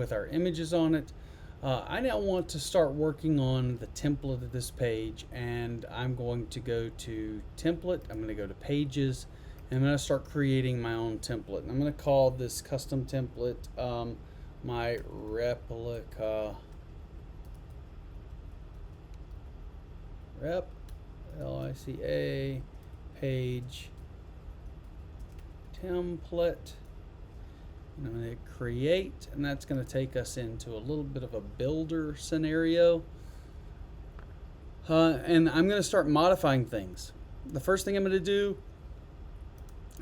with our images on it. I now want to start working on the template of this page, and I'm going to go to template, I'm going to go to pages, and I'm going to start creating my own template. And I'm going to call this custom template my replica LICA page template. And I'm going to create, and that's going to take us into a little bit of a builder scenario. And I'm going to start modifying things. The first thing I'm going to do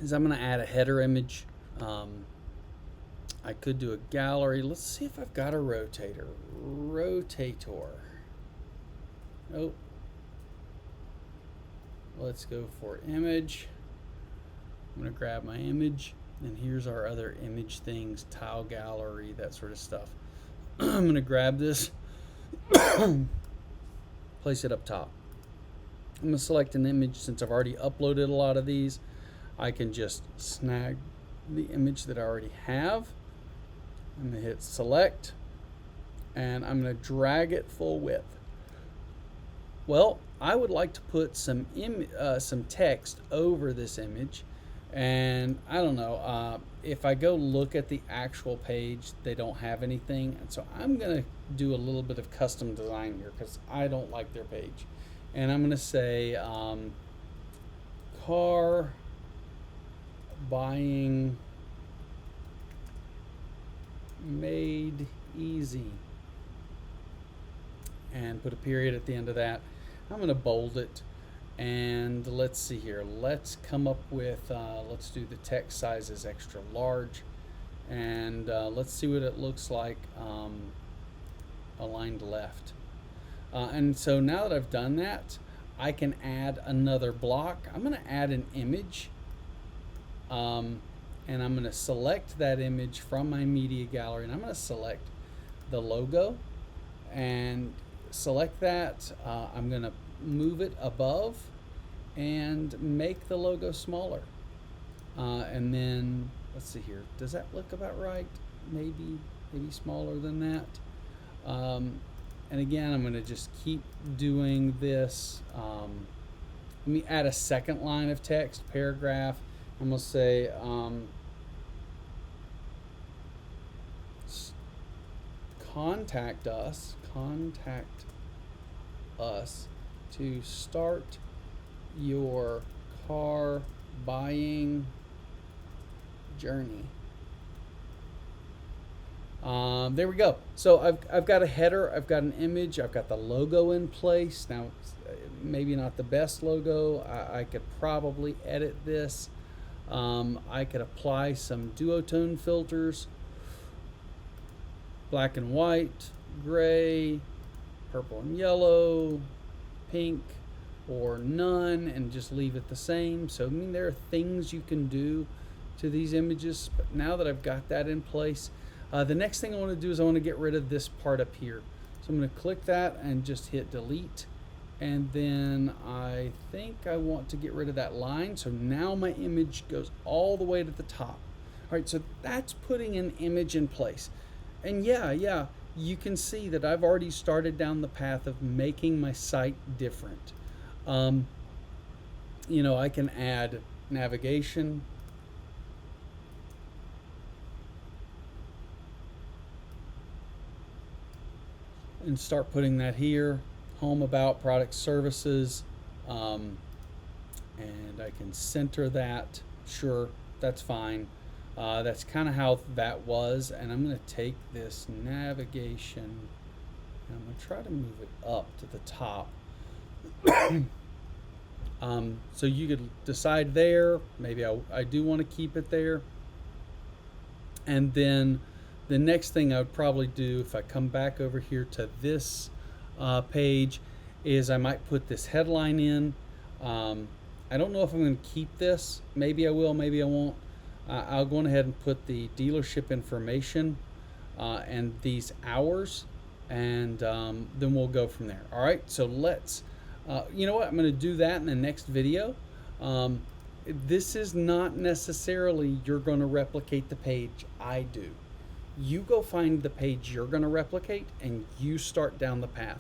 is I'm going to add a header image. I could do a gallery. Let's see if I've got a rotator. Rotator. Nope. Let's go for image. I'm going to grab my image. And here's our other image things, tile gallery, that sort of stuff. I'm going to grab this, place it up top. I'm going to select an image. Since I've already uploaded a lot of these, I can just snag the image that I already have. I'm going to hit select, and I'm going to drag it full width. Well, I would like to put some text over this image. And I don't know, if I go look at the actual page, they don't have anything. And so I'm going to do a little bit of custom design here because I don't like their page. And I'm going to say car buying made easy. And put a period at the end of that. I'm going to bold it. And let's see here. Let's come up with, let's do the text size as extra large. And let's see what it looks like aligned left. And so now that I've done that, I can add another block. I'm going to add an image. And I'm going to select that image from my media gallery. And I'm going to select the logo and select that. I'm going to move it above and make the logo smaller. And then let's see here. Does that look about right? Maybe smaller than that. And again, I'm going to just keep doing this. Let me add a second line of text, paragraph. I'm going to say contact us to start your car buying journey. There we go. So I've got a header, I've got an image, I've got the logo in place. Now, maybe not the best logo. I could probably edit this. I could apply some duotone filters, black and white, gray, purple and yellow, pink, or none, and just leave it the same. So I mean, there are things you can do to these images, but now that I've got that in place, the next thing I want to do is I want to get rid of this part up here. So I'm going to click that and just hit delete, and then I think I want to get rid of that line. So now my image goes all the way to the top. All right, so that's putting an image in place. And yeah, you can see that I've already started down the path of making my site different. You know, I can add navigation. And start putting that here. Home, about, product, services. And I can center that. Sure, that's fine. That's kind of how that was. And I'm going to take this navigation and I'm going to try to move it up to the top. So you could decide there. Maybe I do want to keep it there. And then the next thing I would probably do, if I come back over here to this page, is I might put this headline in. I don't know if I'm going to keep this. Maybe I will, maybe I won't. I'll go ahead and put the dealership information and these hours, and then we'll go from there. All right, so let's, you know what, I'm going to do that in the next video. This is not necessarily you're going to replicate the page I do. You go find the page you're going to replicate and you start down the path.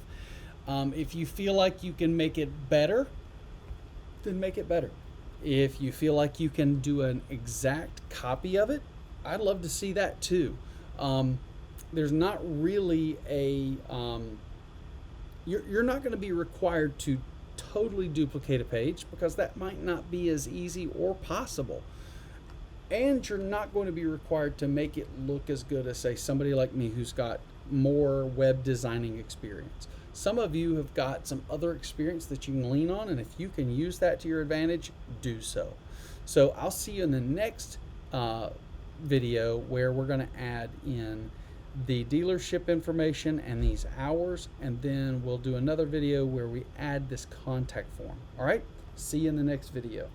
If you feel like you can make it better, then make it better. If you feel like you can do an exact copy of it, I'd love to see that too. There's not really you're not going to be required to totally duplicate a page because that might not be as easy or possible. And you're not going to be required to make it look as good as, say, somebody like me who's got more web designing experience. Some of you have got some other experience that you can lean on, and if you can use that to your advantage, do so. So I'll see you in the next video where we're going to add in the dealership information and these hours, and then we'll do another video where we add this contact form. All right, see you in the next video.